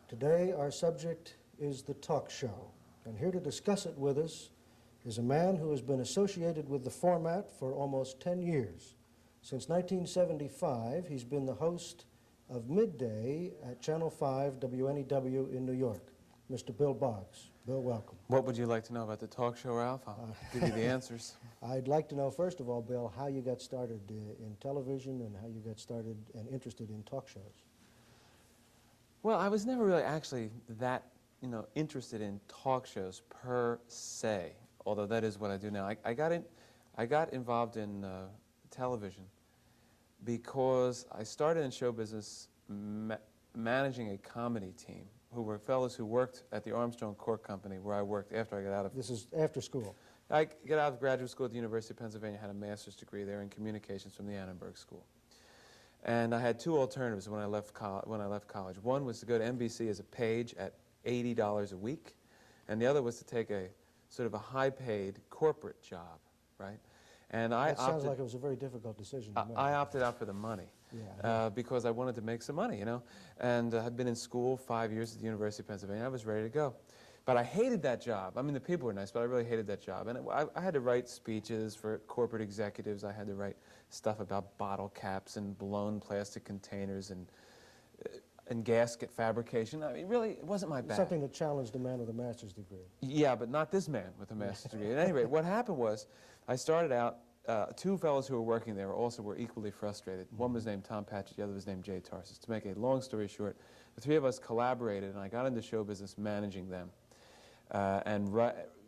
Today our subject is the talk show, and here to discuss it with us is a man who has been associated with the format for almost 10 years. Since 1975, he's been the host of Midday at Channel 5 WNEW in New York. Mr. Bill Boggs. Bill, welcome. What would you like to know about the talk show, Ralph? I'll give you the answers. I'd like to know, first of all, Bill, how you got started in television and how you got started and interested in talk shows. Well, I was never really actually that, interested in talk shows per se, although that is what I do now. I got involved in television because I started in show business managing a comedy team who were fellows who worked at the Armstrong Cork Company where I worked after I got out of... This is after school. I got out of graduate school at the University of Pennsylvania, had a master's degree there in communications from the Annenberg School. And I had two alternatives when I left college. One was to go to NBC as a page at $80 a week, and the other was to take a sort of a high-paid corporate job, right? And that sounds like it was a very difficult decision to make. I opted out for the money, because I wanted to make some money, And I'd been in school 5 years at the University of Pennsylvania. I was ready to go. But I hated that job. I mean, the people were nice, but I really hated that job. And I had to write speeches for corporate executives. I had to write stuff about bottle caps and blown plastic containers and gasket fabrication. I mean, really, it wasn't my bag. Something that challenged a man with a master's degree. Yeah, but not this man with a master's degree. At any rate, what happened was I started out, two fellows who were working there also were equally frustrated. One was named Tom Patchett, the other was named Jay Tarsus. To make a long story short, the three of us collaborated, and I got into show business managing them. And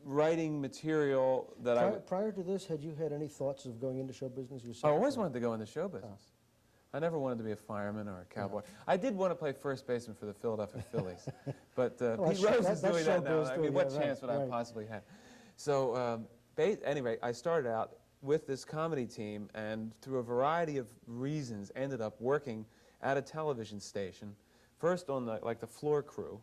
writing material that Prior to this, had you had any thoughts of going into show business yourself? I always wanted to go into show business. I never wanted to be a fireman or a cowboy. I did want to play first baseman for the Philadelphia Phillies, but Pete Rose is doing that now. I mean, what chance would I possibly have? So anyway, I started out with this comedy team, and through a variety of reasons, ended up working at a television station, first on the floor crew,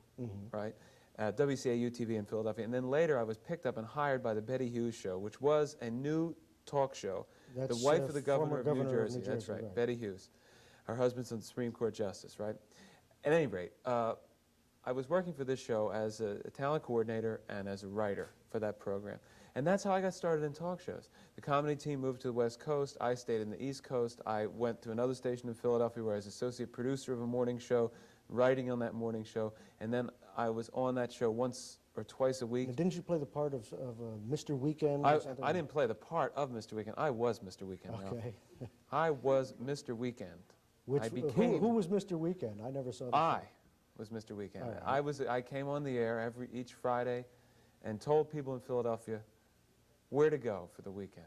right? WCAU-TV in Philadelphia, and then later I was picked up and hired by the Betty Hughes Show, which was a new talk show. That's the wife of the governor of New New Jersey, Jersey, that's right, Betty Hughes. Her husband's a Supreme Court Justice, right? At any rate, I was working for this show as a talent coordinator and as a writer for that program. And that's how I got started in talk shows. The comedy team moved to the West Coast. I stayed in the East Coast. I went to another station in Philadelphia where I was associate producer of a morning show, writing on that morning show, and then I was on that show once or twice a week. Now, didn't you play the part of Mr. Weekend? I didn't play the part of Mr. Weekend. I was Mr. Weekend. Okay. I was Mr. Weekend. Who was Mr. Weekend? I never saw that. I was Mr. Weekend. Right. I came on the air each Friday and told people in Philadelphia where to go for the weekend.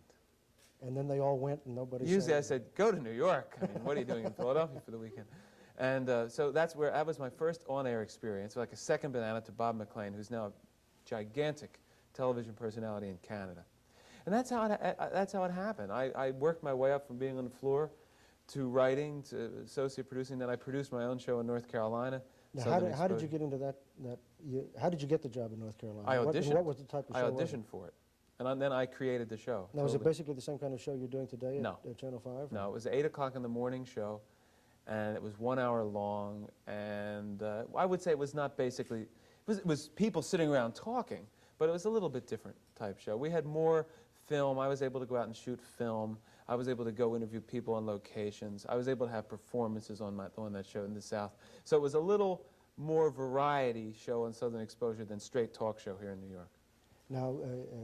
And then they all went and nobody Usually I said, go to New York. I mean, what are you doing in Philadelphia for the weekend? And so that was my first on-air experience, like a second banana to Bob McLean, who's now a gigantic television personality in Canada. And that's how it happened. I worked my way up from being on the floor to writing, to associate producing. Then I produced my own show in North Carolina. Now, how did you get into that? How did you get the job in North Carolina? I auditioned. What was the type of show? I auditioned for it. And then I created the show. Now, is it basically the same kind of show you're doing today at Channel 5? No, it was 8 o'clock in the morning show, and it was 1 hour long, and I would say it was not basically, it was people sitting around talking, but it was a little bit different type show. We had more film. I was able to go out and shoot film. I was able to go interview people on locations. I was able to have performances on that show in the South. So it was a little more variety show on Southern Exposure than straight talk show here in New York. Now,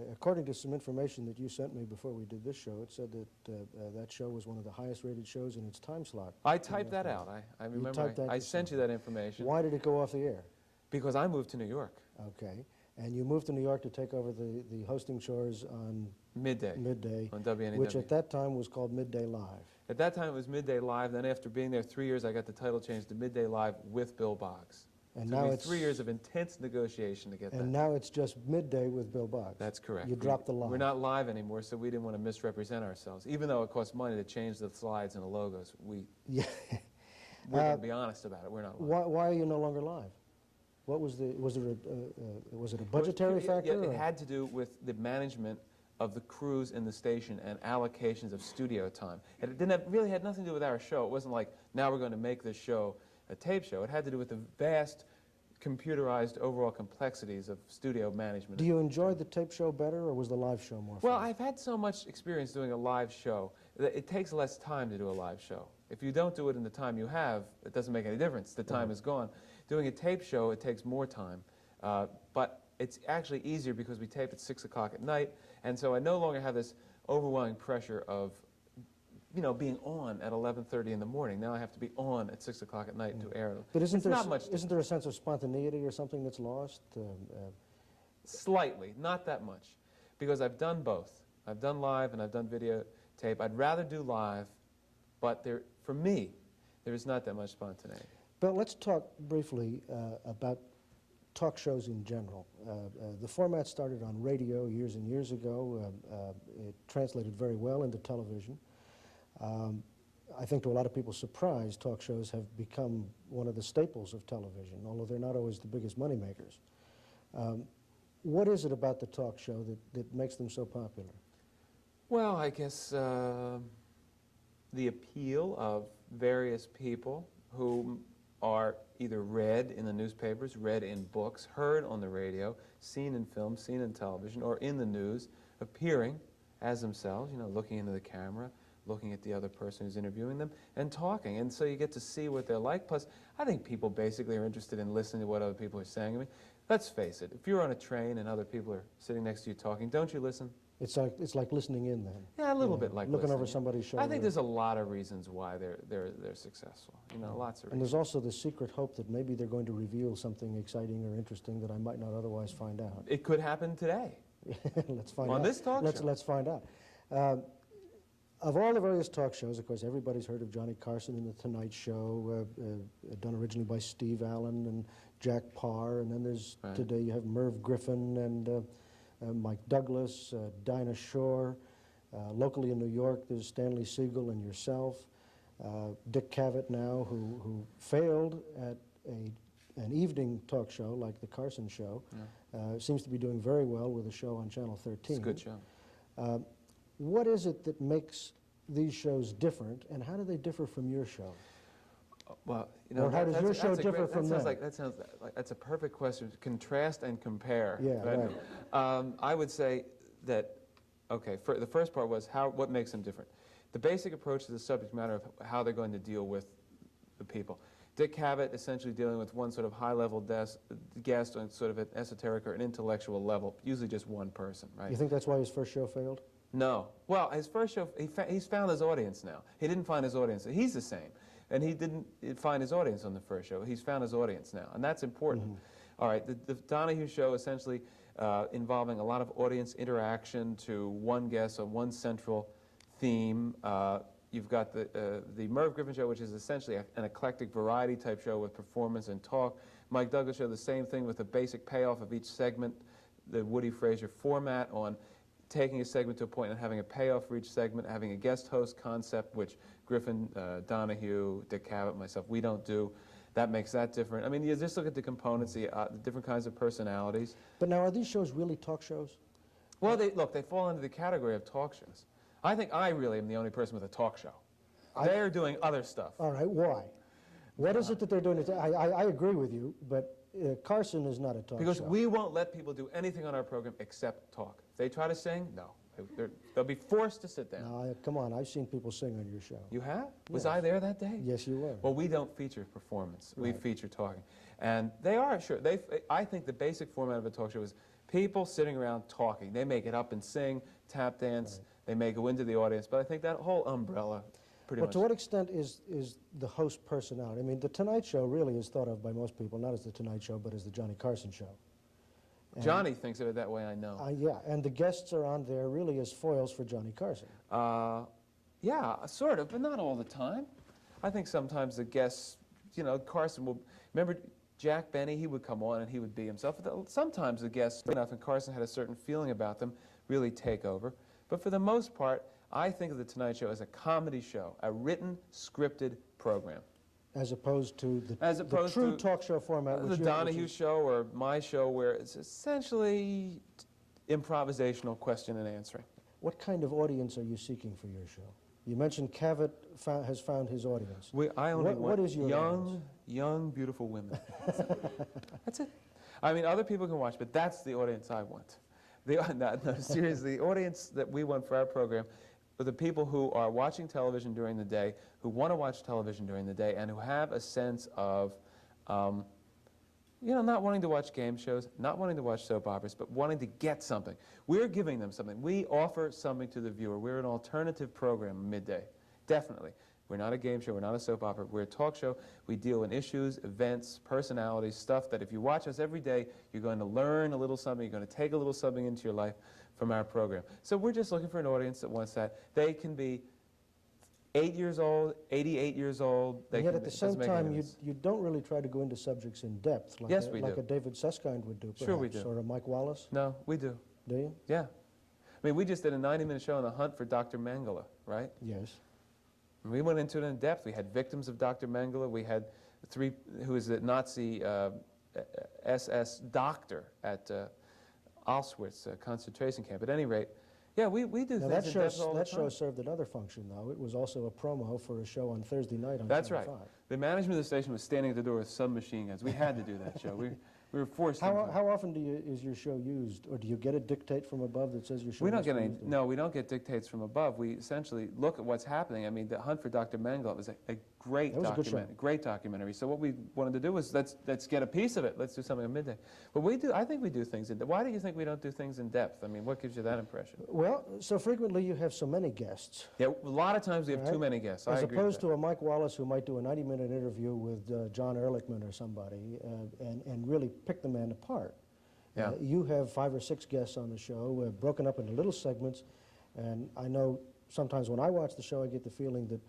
according to some information that you sent me before we did this show, it said that that show was one of the highest rated shows in its time slot. I typed that out. I remember I sent you that information. WHY did it go off the air? Because I moved to New York. Okay. And you moved to New York to take over the hosting chores on Midday on WNEW. Which at that time was called Midday Live. At that time it was Midday Live. Then after being there 3 years, I got the title changed to Midday Live with Bill Boggs. And now it's 3 years of intense negotiation to get that. And now it's just Midday with Bill Boggs. That's correct. You dropped the live. We're not live anymore, so we didn't want to misrepresent ourselves. Even though it costs money to change the slides and the logos, we're going to be honest about it. We're not live. Why are you no longer live? What was was it a budgetary factor? It had to do with the management of the crews in the station and allocations of studio time. And it really had nothing to do with our show. It wasn't like, now we're going to make this show a tape show. It had to do with the vast computerized overall complexities of studio management. Do you enjoy the tape show better, or was the live show more fun? Well, I've had so much experience doing a live show that it takes less time to do a live show. If you don't do it in the time you have, it doesn't make any difference. The time is gone. Doing a tape show, it takes more time. But it's actually easier because we tape at 6 o'clock at night, and so I no longer have this overwhelming pressure of being on at 11:30 in the morning. Now I have to be on at 6 o'clock at night to air. But isn't It's there a sense of spontaneity or something that's lost? Slightly, not that much, because I've done both. I've done live and I've done videotape. I'd rather do live, but for me, there is not that much spontaneity. But let's talk briefly about talk shows in general. The format started on radio years and years ago. It translated very well into television. I think to a lot of people's surprise, talk shows have become one of the staples of television, although they're not always the biggest moneymakers. What is it about the talk show that makes them so popular? Well, I guess the appeal of various people who are either read in the newspapers, read in books, heard on the radio, seen in film, seen in television, or in the news, appearing as themselves, looking into the camera, looking at the other person who's interviewing them, and talking. And so you get to see what they're like. Plus, I think people basically are interested in listening to what other people are saying. I mean, let's face it, if you're on a train and other people are sitting next to you talking, don't you listen? It's like listening in then. Yeah, a little bit like looking listening. over somebody's shoulder. I think there's a lot of reasons why they're successful. Lots of reasons. And there's also the secret hope that maybe they're going to reveal something exciting or interesting that I might not otherwise find out. It could happen today. Let's find out. On this talk show. Let's find out. Of all the various talk shows, of course, everybody's heard of Johnny Carson and The Tonight Show, done originally by Steve Allen and Jack Parr, and then there's today you have Merv Griffin and Mike Douglas, Dinah Shore. Locally in New York, there's Stanley Siegel and yourself. Dick Cavett now, who failed at an evening talk show like The Carson Show, seems to be doing very well with a show on Channel 13. It's a good show. What is it that makes these shows different, and how do they differ from your show? Well, or how does your show differ from them? That sounds like that's a perfect question. Contrast and compare. Yeah, right. I would say that, okay, the first part was what makes them different. The basic approach to the subject matter of how they're going to deal with the people. Dick Cavett essentially dealing with one sort of high-level guest on sort of an esoteric or an intellectual level, usually just one person, right? You think that's why his first show failed? No. Well, his first show, he's found his audience now. He didn't find his audience. He's the same. And he didn't find his audience on the first show. He's found his audience now, and that's important. All right, the Donahue Show essentially involving a lot of audience interaction to one guest on one central theme. You've got the Merv Griffin Show, which is essentially an eclectic variety type show with performance and talk. Mike Douglas Show, the same thing with the basic payoff of each segment, the Woody Frazier format on taking a segment to a point and having a payoff for each segment, having a guest host concept, which Griffin, Donahue, Dick Cavett, myself, we don't do. That makes that different. I mean, you just look at the components, the different kinds of personalities. But now, are these shows really talk shows? Well, they fall into the category of talk shows. I think I really am the only person with a talk show. They're doing other stuff. All right, why? What is it that they're doing? I agree with you, but Carson is not a talk show. Because we won't let people do anything on our program except talk. If they try to sing, no. They'll be forced to sit down. No, come on, I've seen people sing on your show. You have? Yes. Was I there that day? Yes, you were. Well, we don't feature performance. Right. We feature talking. And they are, sure. I think the basic format of a talk show is people sitting around talking. They may get up and sing, tap dance. Right. They may go into the audience. But I think that whole umbrella pretty much. But to what extent is the host personality? I mean, The Tonight Show really is thought of by most people, not as The Tonight Show, but as The Johnny Carson Show. And Johnny thinks of it that way, I know. Yeah, and the guests are on there really as foils for Johnny Carson. Yeah, sort of, but not all the time. I think sometimes the guests, Carson will, remember Jack Benny, he would come on and he would be himself. Sometimes the guests, enough, and Carson had a certain feeling about them, really take over. But for the most part, I think of The Tonight Show as a comedy show, a written, scripted program. As opposed to the true talk show format. The Donahue Show or my show, where it's essentially improvisational question and answering. What kind of audience are you seeking for your show? You mentioned Cavett has found his audience. I only want what is your audience? young, beautiful women. That's it. I mean, other people can watch, but that's the audience I want. No, seriously, the audience that we want for our program are the people who are watching television during the day, who want to watch television during the day, and who have a sense of, you know, not wanting to watch game shows, not wanting to watch soap operas, but wanting to get something. We're giving them something. We offer something to the viewer. We're an alternative program midday, definitely. We're not a game show, we're not a soap opera, we're a talk show. We deal in issues, events, personalities, stuff that if you watch us every day, you're going to learn a little something, you're going to take a little something into your life from our program. So we're just looking for an audience that wants that. They can be 8 years old, 88 years old. And yet at the same time, you don't really try to go into subjects in depth, like, like a David Susskind would do, perhaps, sure we do. Or a Mike Wallace. No, we do. Do you? Yeah. I mean, we just did a 90-minute show on the hunt for Dr. Mengele, right? Yes. And we went into it in depth. We had victims of Dr. Mengele. We had who is a Nazi SS doctor at Auschwitz concentration camp. At any rate, yeah, we do now things in depth all the time. That show served another function, though. It was also a promo for a show on Thursday night on That's Channel right. 5. The management of the station was standing at the door with submachine guns. We had to do that show. We were forced to. How often is your show used, or do you get a dictate from above that says your show? We don't get any. No, we don't get dictates from above. We essentially look at what's happening. I mean, the hunt for Dr. Mengele was a great documentary. Great documentary. So what we wanted to do was let's get a piece of it. Let's do something at midday. But we do. I think we do things in depth. Why do you think we don't do things in depth? I mean, what gives you that impression? Well, so frequently you have so many guests. Yeah, a lot of times we have too many guests. As opposed to a Mike Wallace who might do a 90-minute interview with John Ehrlichman or somebody and really pick the man apart. Yeah. You have 5 or 6 guests on the show, broken up into little segments, and I know sometimes when I watch the show I get the feeling that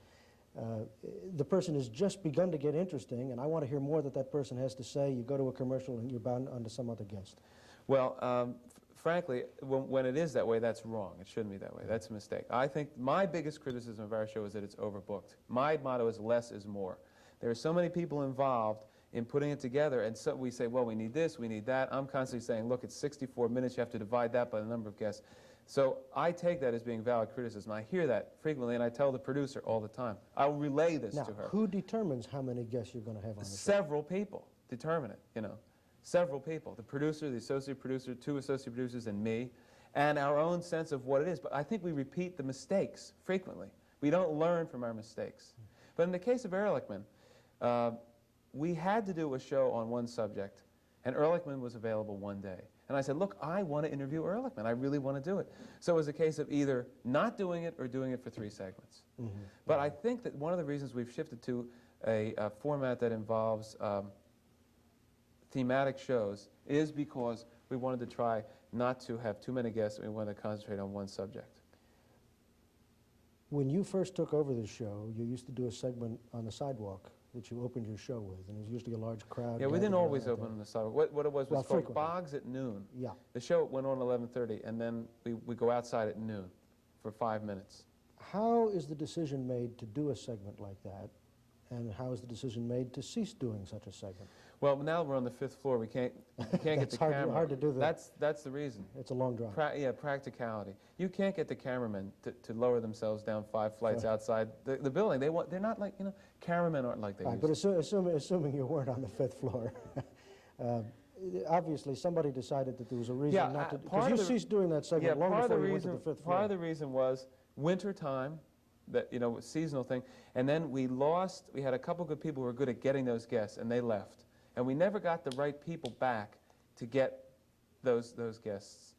the person has just begun to get interesting, and I want to hear more that person has to say. You go to a commercial and you're bound onto some other guest. Well, frankly, when it is that way, that's wrong. It shouldn't be that way. That's a mistake. I think my biggest criticism of our show is that it's overbooked. My motto is less is more. There are so many people involved in putting it together, and so we say, well, we need this, we need that. I'm constantly saying, look, it's 64 minutes, you have to divide that by the number of guests. So I take that as being valid criticism. I hear that frequently, and I tell the producer all the time. I'll relay this to her. Now, who determines how many guests you're going to have on the show? Several people determine it, you know. Several people. The producer, the associate producer, 2 associate producers, and me, and our own sense of what it is. But I think we repeat the mistakes frequently. We don't learn from our mistakes. But in the case of Ehrlichman, we had to do a show on one subject, and Ehrlichman was available one day. And I said, look, I want to interview Ehrlichman. I really want to do it. So it was a case of either not doing it or doing it for 3 segments. Mm-hmm. But I think that one of the reasons we've shifted to a format that involves thematic shows is because we wanted to try not to have too many guests, and we wanted to concentrate on one subject. When you first took over the show, you used to do a segment on the sidewalk that you opened your show with, and it was usually a large crowd. Yeah, we didn't always open on the sidewalk. What it was called frequently. Boggs at noon. Yeah. The show went on 11:30, and then we go outside at noon for 5 minutes. How is the decision made to do a segment like that, and how is the decision made to cease doing such a segment? Well, now we're on the 5th floor. We can't get the camera. Hard to do that. That's the reason. It's a long drive. Yeah, practicality. You can't get the cameramen to lower themselves down 5 flights outside the building. They're not like, you know, cameramen aren't like they used to. But assuming you weren't on the 5th floor, obviously somebody decided that there was a reason not to. Because you ceased doing that segment long before you went to the 5th floor. Part of the reason was winter time. That, you know, seasonal thing, and then we had a couple good people who were good at getting those guests, and they left, and we never got the right people back to get those guests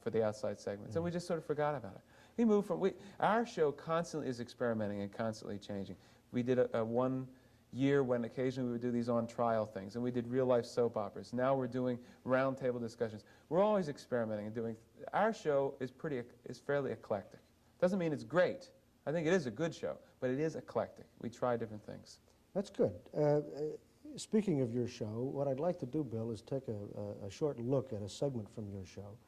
for the outside segments, and we just sort of forgot about it. We moved from our show constantly is experimenting and constantly changing. We did a 1 year when occasionally we would do these on trial things, and we did real life soap operas. Now we're doing round table discussions. We're always experimenting and doing. Our show is fairly eclectic. Doesn't mean it's great. I think it is a good show, but it is eclectic. We try different things. That's good. Speaking of your show, what I'd like to do, Bill, is take a short look at a segment from your show.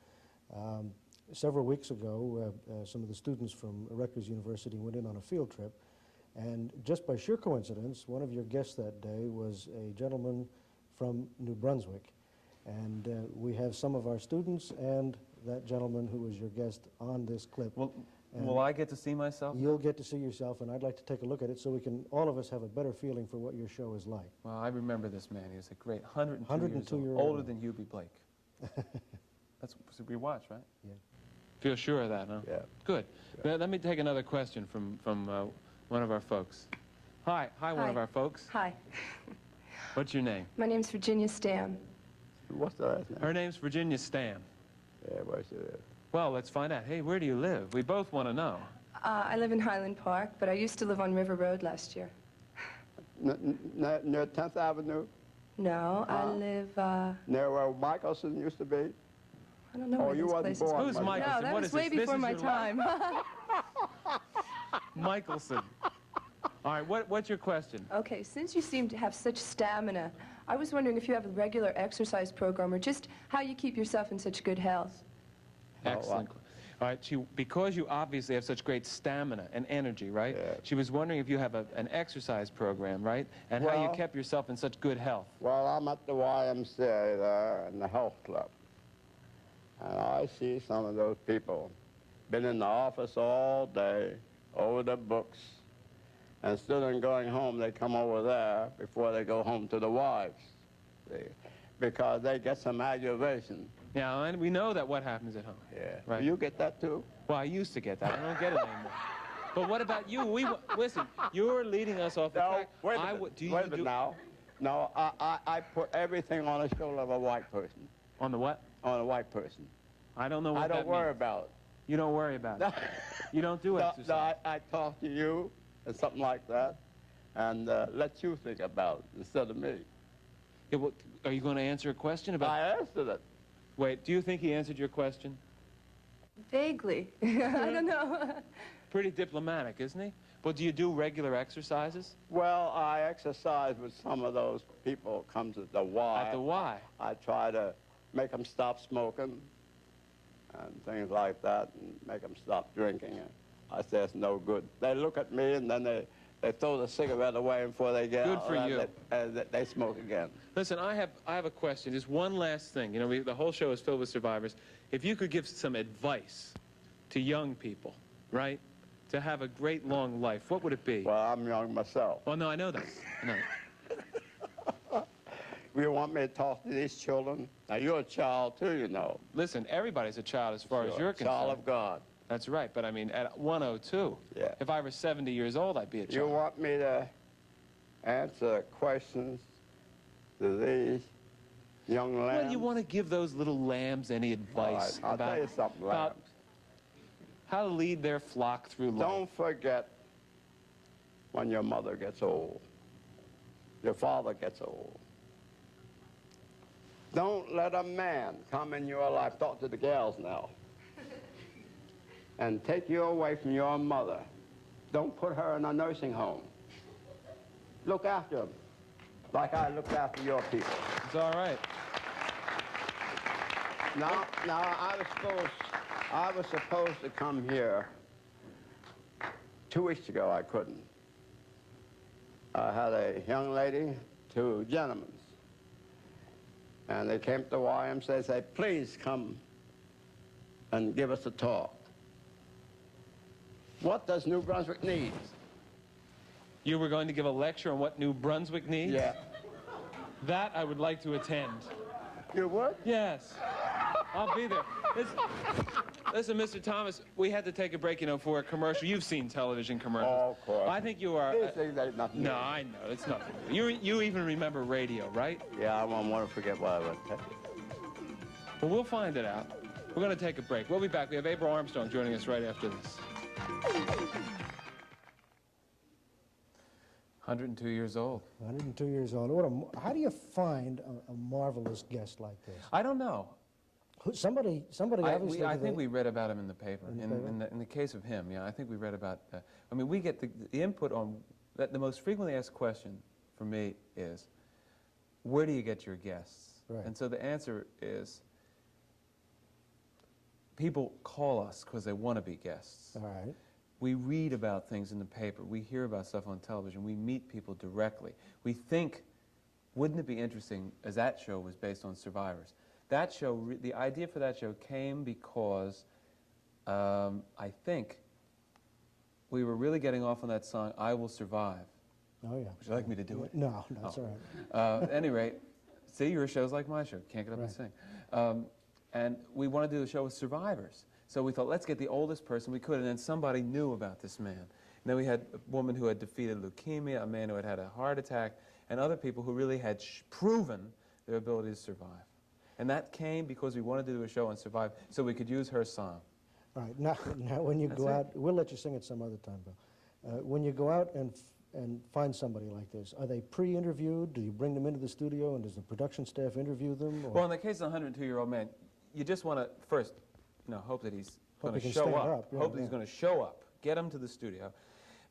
Several weeks ago, some of the students from Rutgers University went in on a field trip, and just by sheer coincidence, one of your guests that day was a gentleman from New Brunswick. And we have some of our students and that gentleman who was your guest on this clip. Well, Will I get to see myself? You'll get to see yourself, and I'd like to take a look at it so we can, all of us, have a better feeling for what your show is like. Well, I remember this man. He was a great 102 years old, 102-year-old older than Hubie Blake. That's what we watch, right? Yeah. Feel sure of that, huh? Yeah. Good. Yeah. Let me take another question from one of our folks. Hi, one of our folks. Hi. What's your name? My name's Virginia Stam. What's the last name? Her name's Virginia Stam. Yeah, where's she live? Well, let's find out. Hey, where do you live? We both want to know. I live in Highland Park, but I used to live on River Road last year. Near 10th Avenue? No, I live, Near where Michelson used to be? I don't know Oh, where you those wasn't places born, are. Who's was you? Michelson? No, that What was is way this? before This is my your time. Michelson. All right, what's your question? Okay, since you seem to have such stamina, I was wondering if you have a regular exercise program or just how you keep yourself in such good health. Excellent. All right, because you obviously have such great stamina and energy, right? Yeah. She was wondering if you have an exercise program, right? And how you Well- kept yourself in such good health. Well, I'm at the YMCA there in the health club. And I see some of those people been in the office all day, over the books, and instead of going home, they come over there before they go home to the wives. See? Because they get some aggravation. Yeah, and we know that what happens at home. Yeah. Right. You get that too? Well, I used to get that. I don't get it anymore. But what about you? Listen, you're leading us off the No, track. wait a minute. Do Wait a you minute do now. No, I put everything on the shoulder of a white person. on the what? On a white person. I don't know what I don't that worry means. about it. You don't worry about it. You don't do exercise. No, I talk to you and something like that, and let you think about it instead of me. Yeah, well, are you going to answer a question about? I answered it. Wait, do you think he answered your question? Vaguely. I don't know. Pretty diplomatic, isn't he? But do you do regular exercises? Well, I exercise with some of those people who come to the Y. At the Y? I try to make them stop smoking and things like that, and make them stop drinking. I say it's no good. They look at me, and then they throw the cigarette away before they get Good out, for you. and they smoke again. Listen, I have a question. Just one last thing. You know, the whole show is filled with survivors. If you could give some advice to young people, right, to have a great long life, what would it be? Well, I'm young myself. Well, no, I know that. I know. You want me to talk to these children? Now, you're a child, too, you know. Listen, everybody's a child as far as you're concerned. Child of God. That's right, but I mean, at 102, Yeah. if I were 70 years old, I'd be a You child. want me to answer questions to these young lambs? Well, you want to give those little lambs any advice All right, I'll tell you something, about lambs. how to lead their flock through life? Don't forget when your mother gets old, your father gets old. Don't let a man come in your life, talk to the gals now, and take you away from your mother. Don't put her in a nursing home. Look after them, like I looked after your people. It's all right. Now I was supposed to come here 2 weeks ago. I couldn't. I had a young lady, 2 gentlemen, and they came to the YMCA and said, please come and give us a talk. What does New Brunswick need? You were going to give a lecture on what New Brunswick needs? Yeah. That I would like to attend. You would? Yes. I'll be there. Listen, Mr. Thomas, we had to take a break, you know, for a commercial. You've seen television commercials. Oh, of course. I think you are... These things ain't nothing no, new. I know. It's nothing. You even remember radio, right? Yeah, I don't want to forget what I was telling you. Well, we'll find it out. We're going to take a break. We'll be back. We have April Armstrong joining us right after this. 102 years old. 102 years old. How do you find a marvelous guest like this? I don't know. Somebody obviously... I think we read about him in the paper. In the paper? In the case of him, yeah, I think we read about... I mean, we get the input on... The most frequently asked question for me is, where do you get your guests? Right. And so the answer is, people call us because they want to be guests. All right. We read about things in the paper. We hear about stuff on television. We meet people directly. We think, wouldn't it be interesting, as that show was based on survivors? That show, the idea for that show came because I think we were really getting off on that song, I Will Survive. Oh, yeah. Would you like me to do it? No, that's all right. At any rate, see, your show's like my show. Can't get up and sing. And we wanted to do a show with survivors. So we thought, let's get the oldest person we could, and then somebody knew about this man. And then we had a woman who had defeated leukemia, a man who had had a heart attack, and other people who really had proven their ability to survive. And that came because we wanted to do a show on survive, so we could use her song. All right, now when you go out, we'll let you sing it some other time, Bill. When you go out and find somebody like this, are they pre-interviewed? Do you bring them into the studio, and does the production staff interview them? Or? Well, in the case of the 102-year-old man, you just want to first, hope that he's going to show up. Yeah, hope that he's going to show up. Get him to the studio,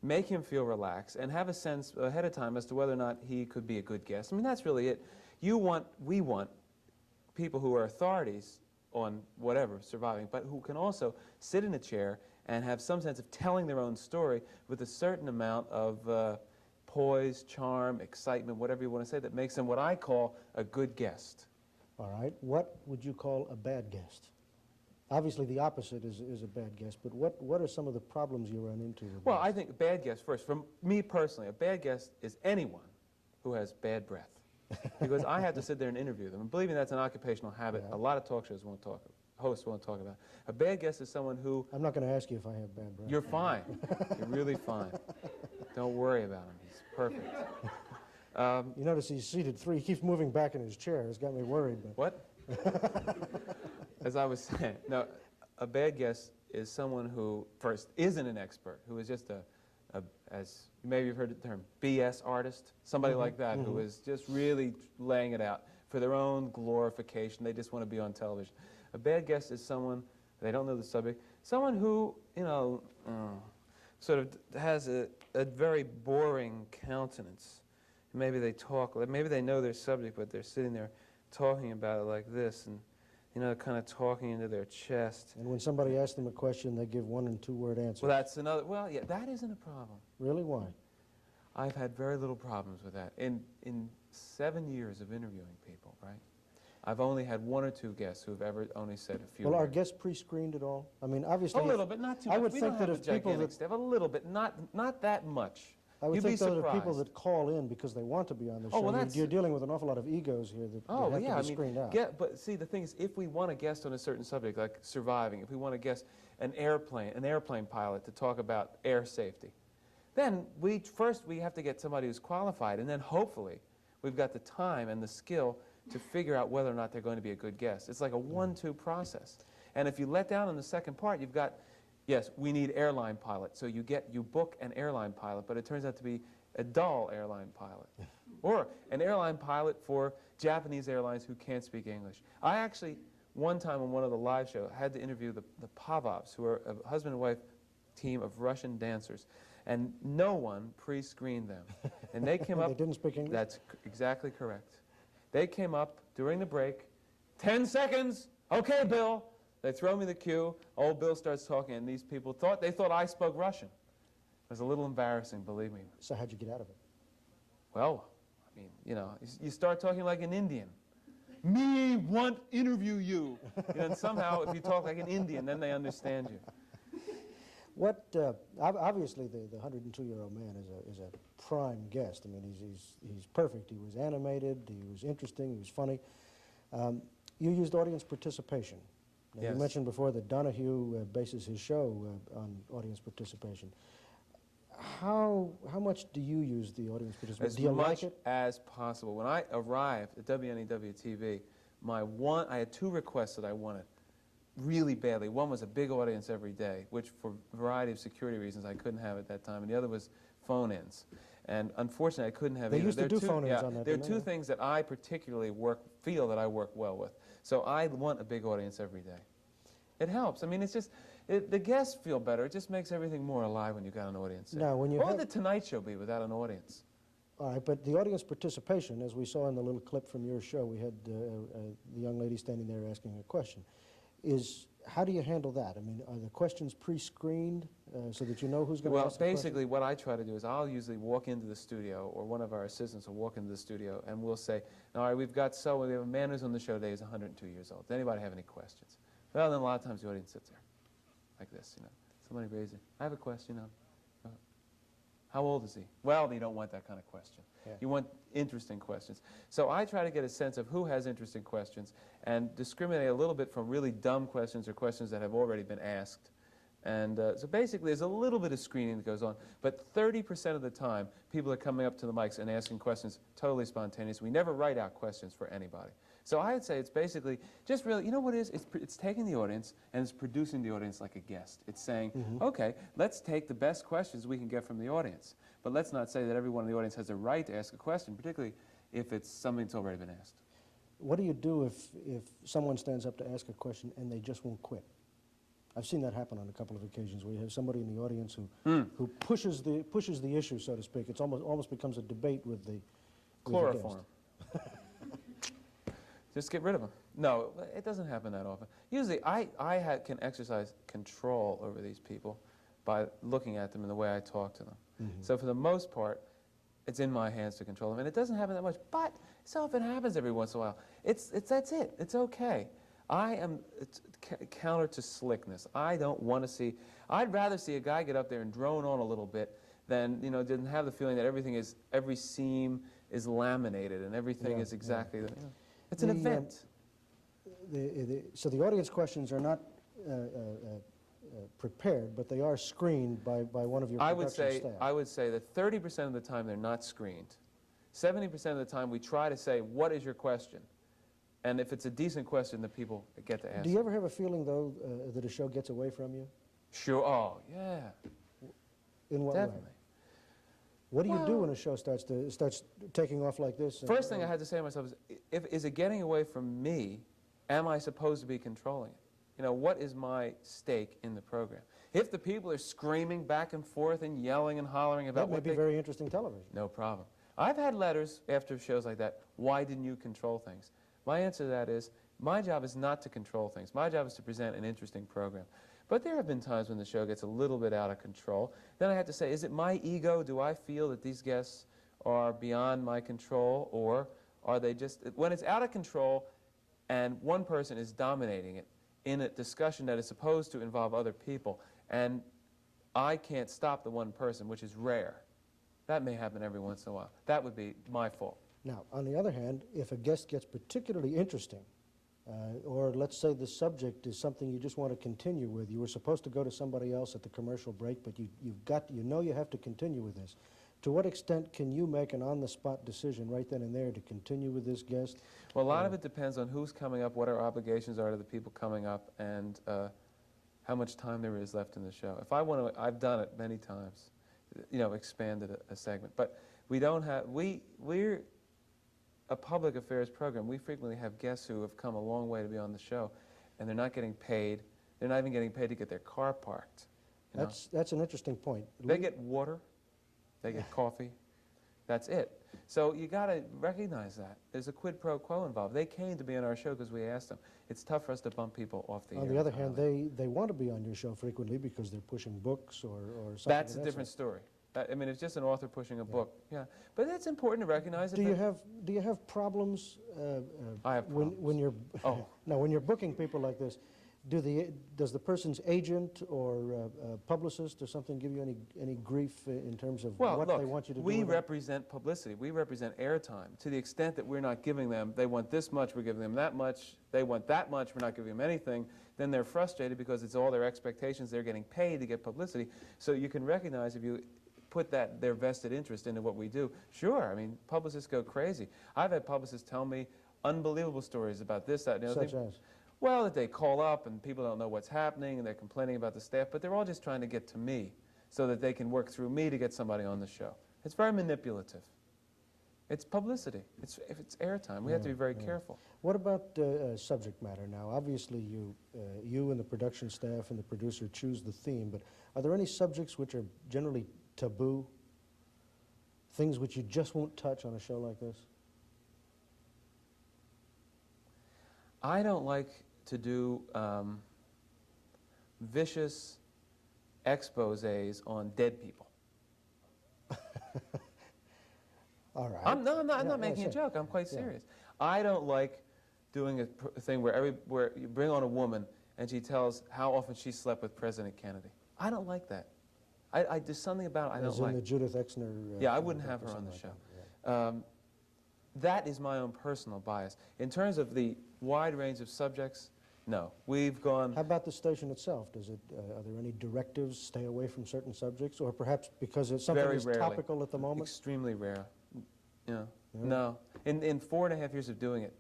make him feel relaxed, and have a sense ahead of time as to whether or not he could be a good guest. I mean, that's really it. We want people who are authorities on whatever, surviving, but who can also sit in a chair and have some sense of telling their own story with a certain amount of poise, charm, excitement, whatever you want to say, that makes them what I call a good guest. All right. What would you call a bad guest? Obviously, the opposite is a bad guest, but what are some of the problems you run into with Well, this? I think a bad guest, first, from me personally, a bad guest is anyone who has bad breath. Because I have to sit there and interview them. And believe me, that's an occupational habit. Yeah. A lot of talk shows hosts won't talk about. A bad guest is someone who... I'm not going to ask you if I have bad breath. You're fine. You're really fine. Don't worry about him. He's perfect. You notice he's seated three. He keeps moving back in his chair. It's got me worried. But What? As I was saying, no, a bad guest is someone who, first, isn't an expert, who is just as maybe you've heard the term, BS artist, somebody like that, who is just really laying it out for their own glorification. They just want to be on television. A bad guest is someone, they don't know the subject, someone who, sort of has a very boring countenance. Maybe they talk, maybe they know their subject, but they're sitting there talking about it like this, and kind of talking into their chest. And when somebody asks them a question, they give 1- and 2-word answers. Well, that's another, well, yeah, that isn't a problem. Really? Why? I've had very little problems with that. In 7 years of interviewing people, right, I've only had 1 or 2 guests who have ever only said a few Well, are words. guests pre-screened at all? I mean, obviously... A little bit, not too much. I would We think don't that have if a people gigantic that... staff, a little bit, not that much. I would You'd think be that people surprised. that call in because they want to be on the show, Oh, well, you're dealing with an awful lot of egos here that Oh, have yeah, to be screened out. but see, the thing is, if we want a guest on a certain subject, like surviving, if we want to guest an airplane pilot to talk about air safety, then first we have to get somebody who's qualified, and then hopefully we've got the time and the skill to figure out whether or not they're going to be a good guest. It's like a 1-2 process. And if you let down on the second part, you've got, yes, we need airline pilots. So you book an airline pilot, but it turns out to be a dull airline pilot. Or an airline pilot for Japanese airlines who can't speak English. I actually, one time on one of the live shows, had to interview the Pavlovs, who are a husband and wife team of Russian dancers. And no one pre-screened them. And they came up... They didn't speak English? That's exactly correct. They came up during the break, 10 seconds, okay, Bill. They throw me the cue, old Bill starts talking, and these people thought I spoke Russian. It was a little embarrassing, believe me. So how'd you get out of it? Well, I mean, you start talking like an Indian. Me want interview you. And somehow, if you talk like an Indian, then they understand you. Obviously, the 102-year-old man is a prime guest. I mean, he's perfect. He was animated, he was interesting, he was funny. You used audience participation. Now, Yes. You mentioned before that Donahue bases his show on audience participation. How much do you use the audience participation? As Do you much like it? as possible. When I arrived at WNEW-TV, I had 2 requests that I wanted really badly. One was a big audience every day, which for a variety of security reasons I couldn't have at that time, and the other was phone-ins. And unfortunately, I couldn't have They either. used to do phone-ins on that, There are didn't 2 they? things that I particularly feel that I work well with. So I want a big audience every day. It helps. I mean, it's just, the guests feel better. It just makes everything more alive when you've got an audience there. Now, when you What have- would The Tonight Show be without an audience? All right, but the audience participation, as we saw in the little clip from your show, we had the young lady standing there asking a question. How do you handle that? I mean, are the questions pre-screened so that you know who's going to Well, ask the question? basically, what I try to do is I'll usually walk into the studio, or one of our assistants will walk into the studio, and we'll say, all right, we have a man who's on the show today, he's 102 years old. Does anybody have any questions? Well, then a lot of times the audience sits there, like this, Somebody raises it. I have a question, How old is he? Well, you don't want that kind of question. Yeah. You want interesting questions. So I try to get a sense of who has interesting questions and discriminate a little bit from really dumb questions or questions that have already been asked. And so basically, there's a little bit of screening that goes on, but 30% of the time, people are coming up to the mics and asking questions totally spontaneous. We never write out questions for anybody. So I would say it's basically just really, you know what it is? It's taking the audience and it's producing the audience like a guest. It's saying, okay, let's take the best questions we can get from the audience. But let's not say that everyone in the audience has a right to ask a question, particularly if it's something that's already been asked. What do you do if someone stands up to ask a question and they just won't quit? I've seen that happen on a couple of occasions where you have somebody in the audience who pushes the issue, so to speak. It's almost becomes a debate with the Chloroform. Just get rid of them. No, it doesn't happen that often. Usually, I can exercise control over these people by looking at them and the way I talk to them. So for the most part, it's in my hands to control them, and it doesn't happen that much. But so often happens every once in a while. That's it. It's okay. I am counter to slickness. I don't want to see. I'd rather see a guy get up there and drone on a little bit than didn't have the feeling that every seam is laminated and everything is exactly the. It's an event. So the audience questions are not prepared, but they are screened by one of your production staff. I would say that 30% of the time they're not screened. 70% of the time we try to say, what is your question? And if it's a decent question, the people get to ask. Do you ever have a feeling, though, that a show gets away from you? Sure. Oh, yeah. In what Definitely. way? What do you do when a show starts taking off like this? First thing I had to say to myself is, is it getting away from me? Am I supposed to be controlling it? What is my stake in the program? If the people are screaming back and forth and yelling and hollering about that may be very interesting television. No problem. I've had letters after shows like that, why didn't you control things? My answer to that is, my job is not to control things. My job is to present an interesting program. But there have been times when the show gets a little bit out of control. Then I have to say, is it my ego? Do I feel that these guests are beyond my control? Or are they just, when it's out of control and one person is dominating it in a discussion that is supposed to involve other people, and I can't stop the one person, which is rare. That may happen every once in a while. That would be my fault. Now, on the other hand, if a guest gets particularly interesting, or let's say the subject is something you just want to continue with, you were supposed to go to somebody else at the commercial break, but you have to continue with this. To what extent can you make an on-the-spot decision right then and there to continue with this guest? Well, a lot of it depends on who's coming up, what our obligations are to the people coming up, and how much time there is left in the show. If I want to, I've done it many times, expanded a segment. But we don't have, we're a public affairs program. We frequently have guests who have come a long way to be on the show, and they're not getting paid. They're not even getting paid to get their car parked. That's an interesting point. They get water, they get coffee, that's it. So you got to recognize that. There's a quid pro quo involved. They came to be on our show because we asked them. It's tough for us to bump people off the air. On the other hand, they want to be on your show frequently because they're pushing books or something. That's a different story. I mean, it's just an author pushing a book. Yeah, but it's important to recognize it. Do you have problems? I have problems. When you're now when you're booking people like this, does the person's agent or publicist or something give you any grief in terms of what they want you to do? We represent publicity. We represent airtime. To the extent that we're not giving them, they want this much, we're giving them that much. They want that much, we're not giving them anything. Then they're frustrated because it's all their expectations. They're getting paid to get publicity. So you can recognize if you put their vested interest into what we do. Sure, I mean, publicists go crazy. I've had publicists tell me unbelievable stories about this, that, and the other thing. Such as? Well, that they call up and people don't know what's happening and they're complaining about the staff, but they're all just trying to get to me so that they can work through me to get somebody on the show. It's very manipulative. It's publicity. If it's airtime, we have to be very careful. What about subject matter now? Obviously, you and the production staff and the producer choose the theme, but are there any subjects which are generally taboo? Things which you just won't touch on a show like this? I don't like to do vicious exposés on dead people. All right. I'm not making a joke. I'm quite serious. I don't like doing a thing where you bring on a woman and she tells how often she slept with President Kennedy. I don't like that. There's something about it I don't As in like. the Judith Exner... Yeah, I wouldn't have her on the show. That is my own personal bias. In terms of the wide range of subjects, no. We've gone... How about the station itself? Does it, are there any directives, stay away from certain subjects, or perhaps because it's something Very is rarely. topical at the moment? Extremely rare. Yeah. Yeah. No. In 4.5 years of doing it,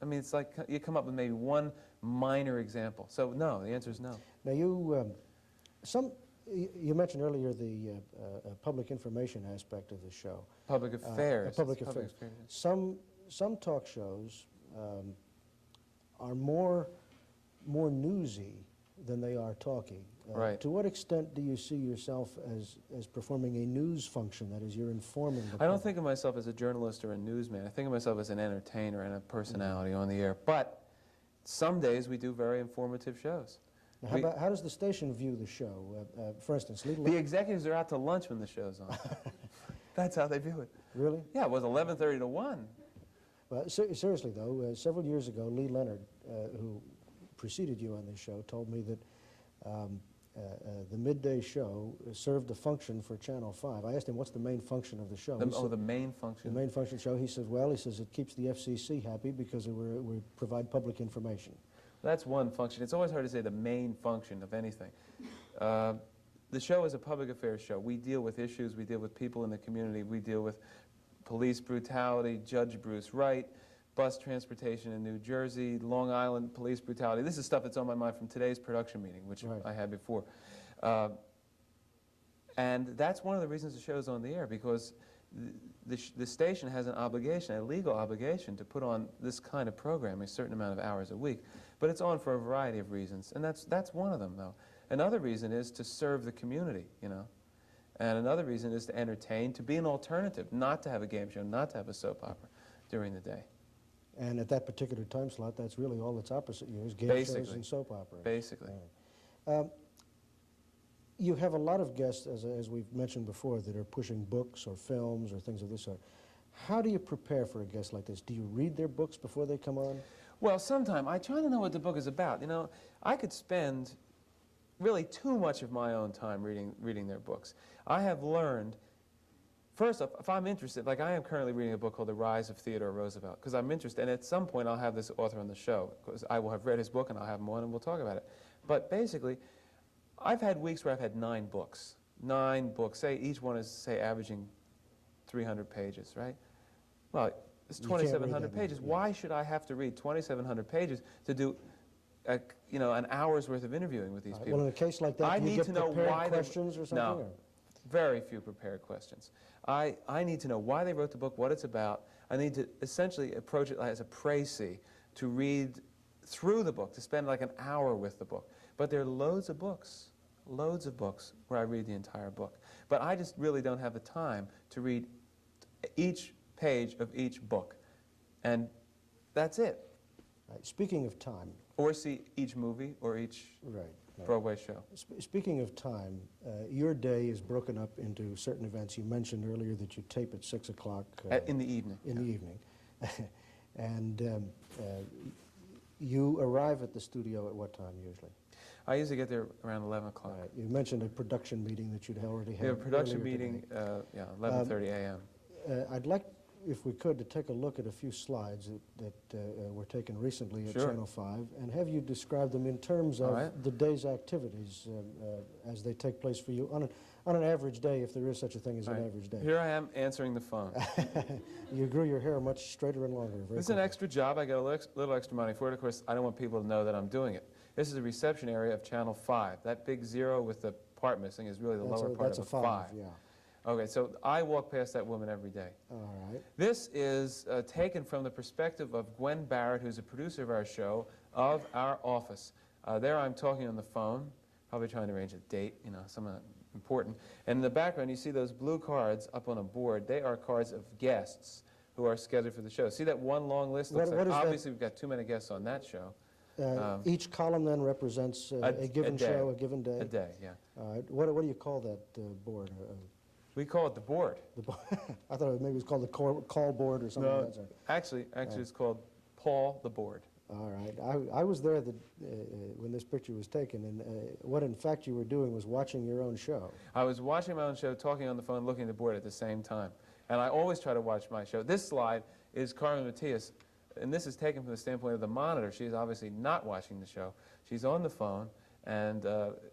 I mean, it's like you come up with maybe one minor example. So no, the answer is no. Now you mentioned earlier the public information aspect of the show. Public affairs. Public affairs. Some talk shows are more newsy than they are talky. Right. To what extent do you see yourself as performing a news function? That is, you're informing the public? I don't think of myself as a journalist or a newsman. I think of myself as an entertainer and a personality on the air. But some days we do very informative shows. Now, how does the station view the show? For instance, the executives are out to lunch when the show's on. That's how they view it. Really? Yeah, it was 11:30 to 1. Well, seriously though, several years ago, Lee Leonard, who preceded you on this show, told me that the midday show served a function for Channel 5. I asked him, what's the main function of the show? The main function? The main function of the show. He says, well, it keeps the FCC happy because we provide public information. That's one function. It's always hard to say the main function of anything. The show is a public affairs show. We deal with issues. We deal with people in the community. We deal with police brutality, Judge Bruce Wright, bus transportation in New Jersey, Long Island police brutality. This is stuff that's on my mind from today's production meeting, which I had before. And that's one of the reasons the show's on the air, because the station has an obligation, a legal obligation, to put on this kind of programming a certain amount of hours a week. But it's on for a variety of reasons, and that's one of them, though. Another reason is to serve the community, you know. And another reason is to entertain, to be an alternative, not to have a game show, not to have a soap opera during the day. And at that particular time slot, that's really all that's opposite you, is game shows and soap operas. Basically. Right. You have a lot of guests, as we've mentioned before, that are pushing books or films or things of this sort. How do you prepare for a guest like this? Do you read their books before they come on? Well, sometimes I try to know what the book is about. You know, I could spend really too much of my own time reading their books. I have learned, first, if I'm interested, like I am currently reading a book called The Rise of Theodore Roosevelt, because I'm interested, and at some point I'll have this author on the show, because I will have read his book and I'll have him on and we'll talk about it. But basically, I've had weeks where I've had 9 books. 9 books, say each one is, say, averaging 300 pages, right? Well, it's 2,700 pages. Yeah. Why should I have to read 2,700 pages to do you know, an hour's worth of interviewing with these people? Well, in a case like that, do you get prepared questions or something? No, or? Very few prepared questions. I need to know why they wrote the book, what it's about. I need to essentially approach it as a précis, to read through the book, to spend like an hour with the book. But there are loads of books where I read the entire book. But I just really don't have the time to read each page of each book. And that's it. Right. Speaking of time. Or see each movie or each Broadway show. Speaking of time, your day is broken up into certain events. You mentioned earlier that you tape at 6 o'clock. In the evening. In the evening. And you arrive at the studio at what time usually? I usually get there around 11 o'clock. Right. You mentioned a production meeting that you'd already had. We have a production meeting, yeah, 11:30 a.m. I'd like, if we could, to take a look at a few slides that were taken recently at Channel 5, and have you describe them in terms of the day's activities as they take place for you on an average day, if there is such a thing as an average day. Here I am answering the phone. You grew your hair much straighter and longer. It's an extra job. I get a little extra money for it. Of course, I don't want people to know that I'm doing it. This is the reception area of Channel 5. That big 0 with the part missing is really the lower part of a 5. Yeah. Okay, so I walk past that woman every day. All right. This is taken from the perspective of Gwen Barrett, who's a producer of our show, of our office. There I'm talking on the phone, probably trying to arrange a date, you know, something important. And in the background, you see those blue cards up on a board. They are cards of guests who are scheduled for the show. See that one long list? Obviously, we've got too many guests on that show. Each column then represents a given show, a given day? A day, yeah. All right. What do you call that board? We call it the board. I thought maybe it was called the call board or something like that. Actually, it's called Paul the Board. All right. I was there when this picture was taken, and what in fact you were doing was watching your own show. I was watching my own show, talking on the phone, looking at the board at the same time. And I always try to watch my show. This slide is Carmen Matias, and this is taken from the standpoint of the monitor. She is obviously not watching the show. She's on the phone, and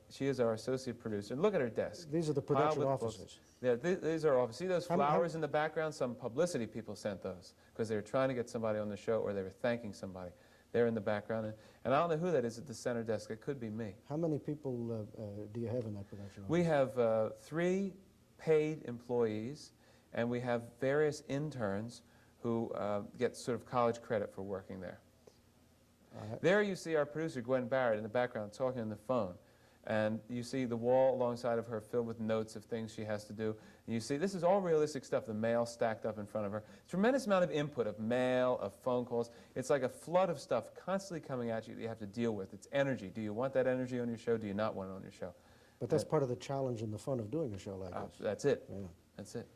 she is our associate producer. And look at her desk. These are the production offices. Yeah, these are offices. See those flowers in the background? Some publicity people sent those because they were trying to get somebody on the show or they were thanking somebody. They're in the background. And I don't know who that is at the center desk. It could be me. How many people do you have in that production office? We have 3 paid employees, and we have various interns who get sort of college credit for working there. There you see our producer, Gwen Barrett, in the background talking on the phone. And you see the wall alongside of her filled with notes of things she has to do. And you see, this is all realistic stuff, the mail stacked up in front of her. Tremendous amount of input, of mail, of phone calls. It's like a flood of stuff constantly coming at you that you have to deal with. It's energy. Do you want that energy on your show? Do you not want it on your show? But that's part of the challenge and the fun of doing a show like this. That's it. Yeah. That's it.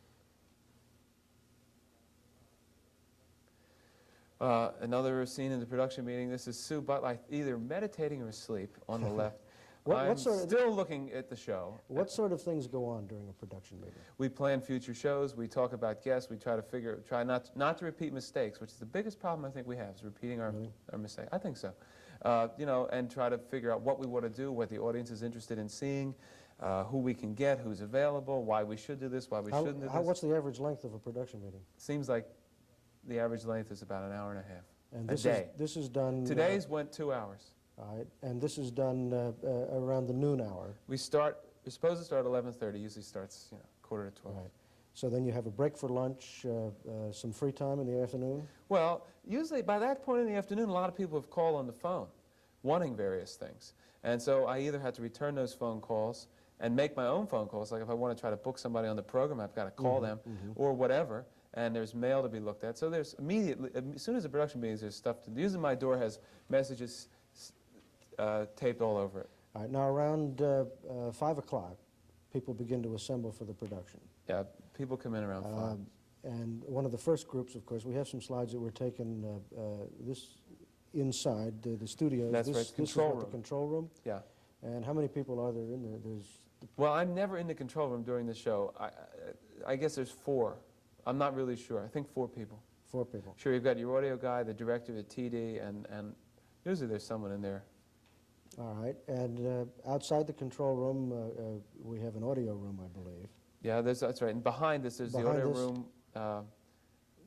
Another scene in the production meeting. This is Sue Butler, either meditating or asleep on the left. I'm still looking at the show. What sort of things go on during a production meeting? We plan future shows. We talk about guests. We try to try not to repeat mistakes, which is the biggest problem I think we have, is repeating our mistakes. I think so. You know, and try to figure out what we want to do, what the audience is interested in seeing, who we can get, who's available, why we should do this, why we shouldn't do this. What's the average length of a production meeting? Seems like the average length is about an hour and a half. And this is done... Today's went 2 hours. All right, and this is done around the noon hour. We're supposed to start at 11:30. Usually starts, you know, 11:45. Right. So then you have a break for lunch, some free time in the afternoon? Well, usually by that point in the afternoon, a lot of people have called on the phone, wanting various things. And so I either had to return those phone calls and make my own phone calls. Like if I want to try to book somebody on the program, I've got to call them or whatever. And there's mail to be looked at. So there's immediately, as soon as the production meetings, there's stuff to do. Usually my door has messages taped all over it. All right, now around 5 o'clock, people begin to assemble for the production. Yeah, people come in around 5. And one of the first groups, of course, we have some slides that were taken this inside the studio. That's right, control room. The control room? Yeah. And how many people are there in there? Well, I'm never in the control room during the show. I guess there's 4. I'm not really sure. I think 4 people. 4 people. Sure, you've got your audio guy, the director, the TD, and usually there's someone in there. All right, and outside the control room, we have an audio room, I believe. Yeah, that's right. And behind this, there's the audio room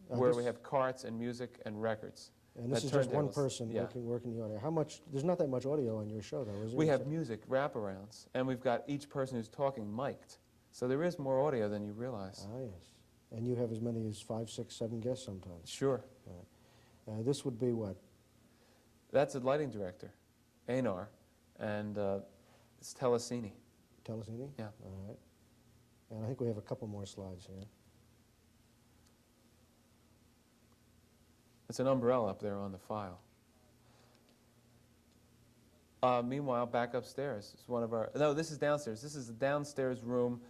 where we have carts and music and records. And this is just one person working the audio. How much? There's not that much audio on your show, though, is there? We have music, wraparounds, and we've got each person who's talking mic'd. So there is more audio than you realize. Ah, yes. And you have as many as 5, 6, 7 guests sometimes. Sure. This would be what? That's a lighting director, Einar, and it's Telesini. Telesini? Yeah. All right. And I think we have a couple more slides here. It's an umbrella up there on the file. Meanwhile, back upstairs, it's one of our... No, this is downstairs. This is the downstairs room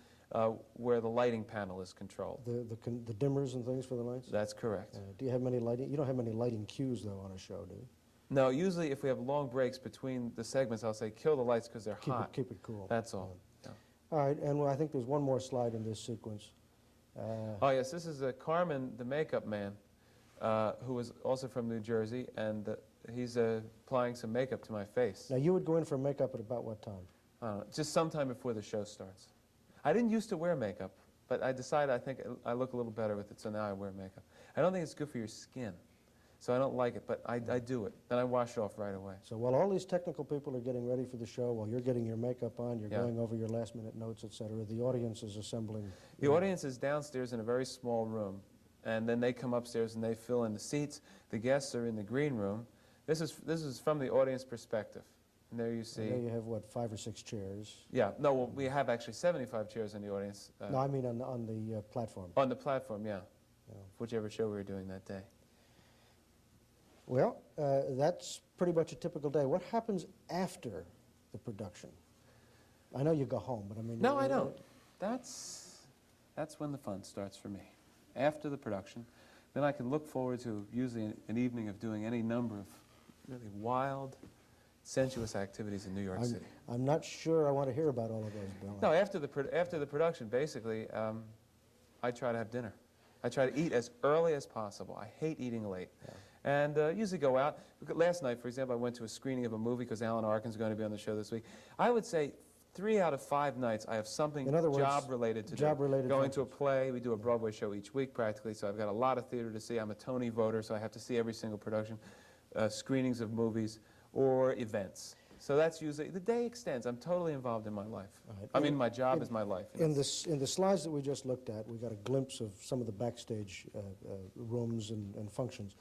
where the lighting panel is controlled. The dimmers and things for the lights? That's correct. Do you have many lighting? You don't have many lighting cues, though, on a show, do you? No, usually if we have long breaks between the segments, I'll say, kill the lights because they're hot. Keep it cool. That's all. Yeah. All right, and I think there's one more slide in this sequence. Oh, yes, this is Carmen, the makeup man, who is also from New Jersey, and he's applying some makeup to my face. Now, you would go in for makeup at about what time? Just sometime before the show starts. I didn't used to wear makeup, but I decided I think I look a little better with it, so now I wear makeup. I don't think it's good for your skin, so I don't like it, but I do it, and I wash it off right away. So while all these technical people are getting ready for the show, while you're getting your makeup on, you're going over your last-minute notes, etc., the audience is assembling. The audience is downstairs in a very small room, and then they come upstairs and they fill in the seats. The guests are in the green room. This is from the audience perspective. And there you see... And there you have, what, 5 or 6 chairs? Yeah. No, well, we have actually 75 chairs in the audience. No, I mean on the platform. On the platform, yeah. Whichever show we were doing that day. Well, that's pretty much a typical day. What happens after the production? I know you go home, but I mean... No, I don't. That's when the fun starts for me. After the production, then I can look forward to usually an evening of doing any number of really wild, sensuous activities in New York City. I'm not sure I want to hear about all of those, Bill. No, after the production, basically, I try to have dinner. I try to eat as early as possible. I hate eating late. Yeah. And usually go out. Last night, for example, I went to a screening of a movie because Alan Arkin's going to be on the show this week. I would say 3 out of 5 nights I have something job-related to do. Going to a play. We do a Broadway show each week practically, so I've got a lot of theater to see. I'm a Tony voter, so I have to see every single production, screenings of movies or events. So that's usually, the day extends. I'm totally involved in my life. Right. I mean, my job is my life. In the slides that we just looked at, we got a glimpse of some of the backstage rooms and functions.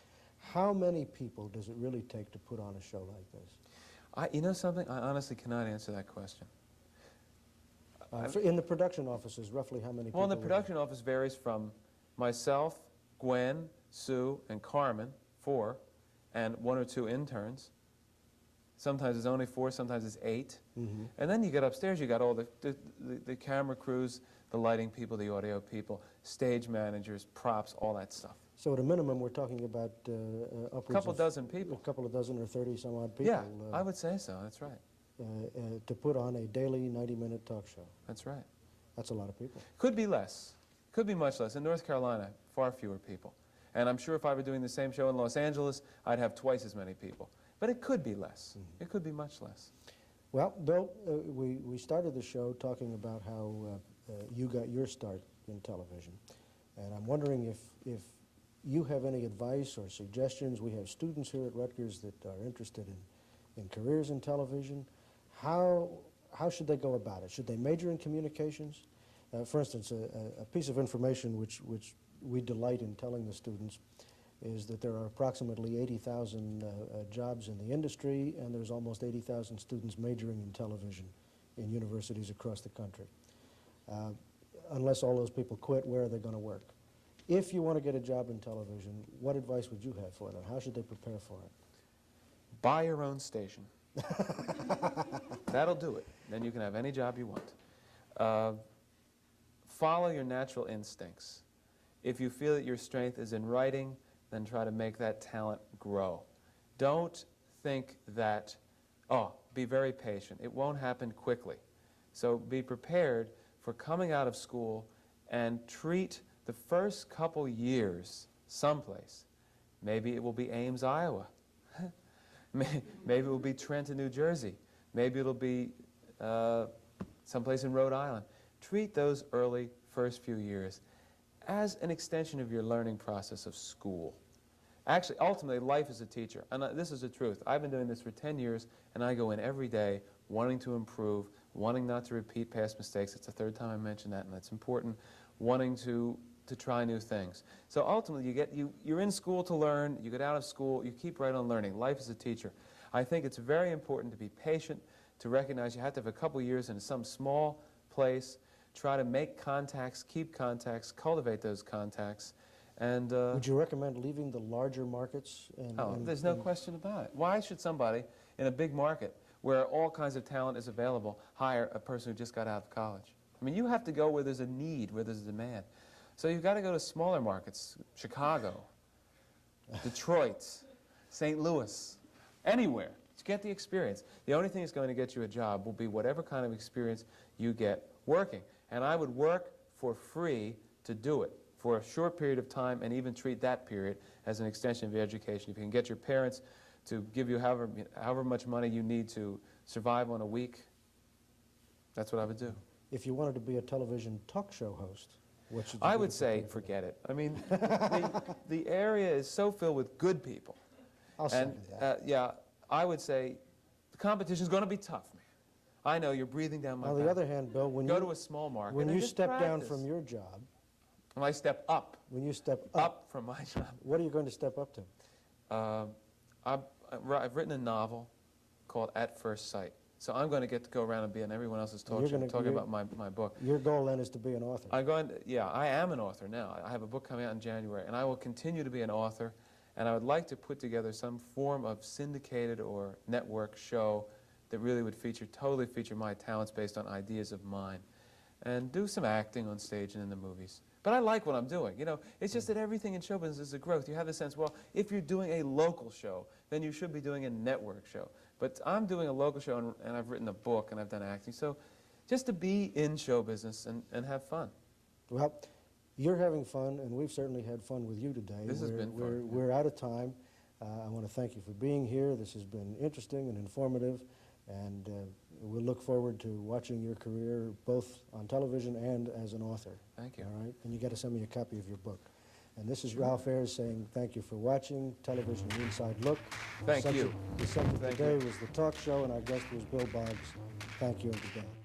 How many people does it really take to put on a show like this? You know something? I honestly cannot answer that question. In the production offices, roughly how many people? Well, in the production office varies from myself, Gwen, Sue, and Carmen, 4, and 1 or 2 interns. Sometimes it's only 4, sometimes it's 8. Mm-hmm. And then you get upstairs, you got all the camera crews, the lighting people, the audio people, stage managers, props, all that stuff. So at a minimum, we're talking about upwards a couple dozen people. A couple of dozen or 30 some odd people. Yeah, I would say so, that's right. To put on a daily 90-minute talk show. That's right. That's a lot of people. Could be less. Could be much less. In North Carolina, far fewer people. And I'm sure if I were doing the same show in Los Angeles, I'd have twice as many people. But it could be less. Mm-hmm. It could be much less. Well, Bill, we started the show talking about how you got your start in television. And I'm wondering if you have any advice or suggestions. We have students here at Rutgers that are interested in careers in television. How should they go about it? Should they major in communications? For instance, a piece of information which we delight in telling the students is that there are approximately 80,000 jobs in the industry, and there's almost 80,000 students majoring in television in universities across the country. Unless all those people quit, where are they going to work? If you want to get a job in television, what advice would you have for them? How should they prepare for it? Buy your own station. That'll do it. Then you can have any job you want. Follow your natural instincts. If you feel that your strength is in writing, then try to make that talent grow. Don't think that, be very patient. It won't happen quickly. So be prepared for coming out of school and treat the first couple years someplace. Maybe it will be Ames, Iowa. Maybe it will be Trenton, New Jersey. Maybe it'll be someplace in Rhode Island. Treat those early first few years as an extension of your learning process of school. Actually, ultimately, life is a teacher. And this is the truth. I've been doing this for 10 years, and I go in every day wanting to improve, wanting not to repeat past mistakes. It's the 3rd time I mentioned that, and that's important. Wanting to try new things. So ultimately, you're in school to learn, you get out of school, you keep right on learning. Life is a teacher. I think it's very important to be patient, to recognize you have to have a couple years in some small place, try to make contacts, keep contacts, cultivate those contacts. And would you recommend leaving the larger markets? There's no question about it. Why should somebody in a big market where all kinds of talent is available hire a person who just got out of college? I mean, you have to go where there's a need, where there's a demand. So you've got to go to smaller markets, Chicago, Detroit, St. Louis, anywhere to get the experience. The only thing that's going to get you a job will be whatever kind of experience you get working. And I would work for free to do it for a short period of time, and even treat that period as an extension of your education. If you can get your parents to give you however much money you need to survive on a week, that's what I would do. If you wanted to be a television talk show host, what should you do? I would say forget it. I mean, the area is so filled with good people. I'll second that. Yeah, I would say the competition's going to be tough, man. I know you're breathing down my back. On the other hand, Bill, when go to a small market, when you just step practice. down from your job, when I step up. When you step up from my job. What are you going to step up to? I've written a novel called At First Sight. So I'm going to get to go around and be on everyone else's talk show talking about my book. Your goal then is to be an author. I am an author now. I have a book coming out in January, and I will continue to be an author. And I would like to put together some form of syndicated or network show that really would totally feature my talents based on ideas of mine. And do some acting on stage and in the movies. But I like what I'm doing. You know, it's just that everything in show business is a growth. You have the sense, well, if you're doing a local show, then you should be doing a network show. But I'm doing a local show, and I've written a book, and I've done acting. So just to be in show business and have fun. Well, you're having fun, and we've certainly had fun with you today. This has been fun. We're out of time. I want to thank you for being here. This has been interesting and informative, and we'll look forward to watching your career both on television and as an author. Thank you. All right? And you got to send me a copy of your book. And this is Ralph Ayres saying thank you for watching Television Inside Look. Thank you. The subject today was the talk show, and our guest was Bill Boggs. Thank you, and good day.